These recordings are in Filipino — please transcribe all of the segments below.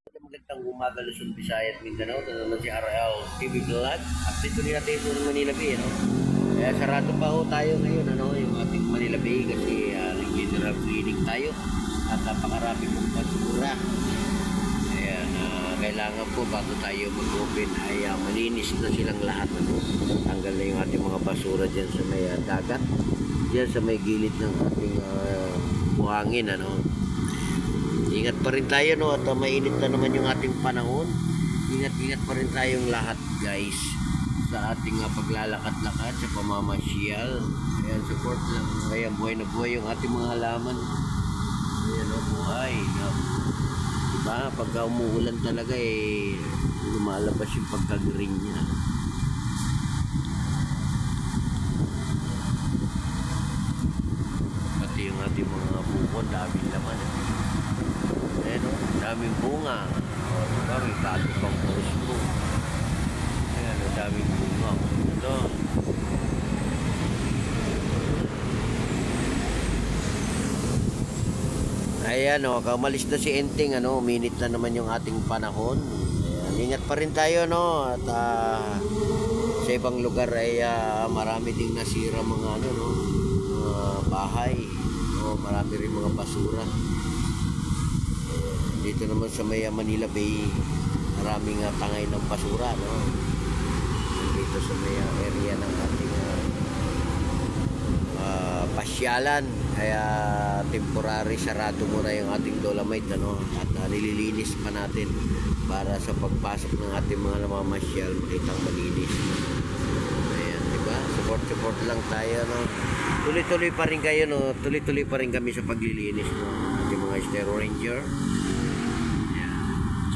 Magandang umaga, Luzon, Visayas, Mindanao. Ito naman si RL TV Vlog. Update ko natin ito ng Manila Bay, ano? Kaya sarado pa ho tayo ngayon, ano, yung ating Manila Bay kasi nag-general cleaning tayo at napakarami pong basura. Ayan, kailangan po bago tayo mag-open ay malinis na silang lahat, ano? Tanggal na yung ating mga basura dyan sa may dagat, dyan sa may gilid ng ating buhangin, ano? Ingat pa rin tayo, no, at mainit na naman yung ating panahon. Ingat pa rin tayong lahat, guys, sa ating paglalakad-lakad sa pamamasyal. Ayan, support lang. Ayan, buhay na buhay yung ating mga halaman. Ayan, no, buhay, no. Diba, pagka umuulan talaga lumalabas yung pagka-green niya. Pati yung ating mga bukon, daming laman. Ayan, daming bunga. Daming kato pang puso. Ayan, daming bunga. Ito. Ayan, kamalis na si Enting, minute na naman yung ating panahon. Ayan, ingat pa rin tayo, no, at sa ibang lugar ay marami ding nasira mga bahay. Marami rin mga basura. Dito naman sa may Manila Bay, maraming tangay ng basura, no? Dito sa may area ng ating pasyalan, kaya temporary sarado muna yung ating Dolomite, ano? At nililinis pa natin para sa pagpasok ng ating mga namamasyal makitang malinis. Ayan, diba? Support lang tayo, no? Tuloy-tuloy pa rin kayo, no? Tuloy-tuloy pa rin kami sa paglilinis, no? Ating mga Estero Ranger.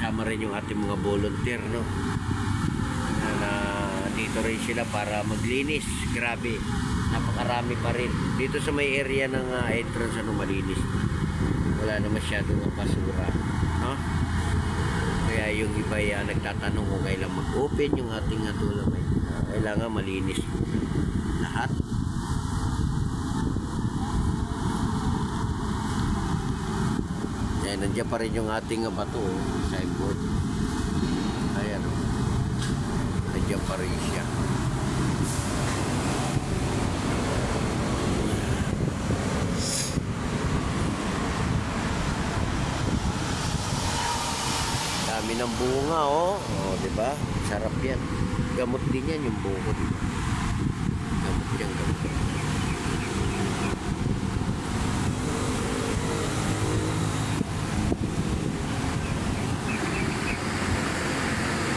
Sama rin yung ating mga volunteer, no, na dito rin sila para maglinis. Grabe, napakarami pa rin dito sa may area ng entrance, malinis, wala na masyadong basura, no? Kaya yung iba nagtatanong kung kailan mag-open yung ating Dolomite. Kailangan malinis lahat. Ayan, nandiyan pa rin yung ating bato, signboard. Ayan, nandiyan pa rin siya. Dami ng bunga, diba? Sarap yan. Gamot din yan yung buko, diba? Gamot yan, gamot.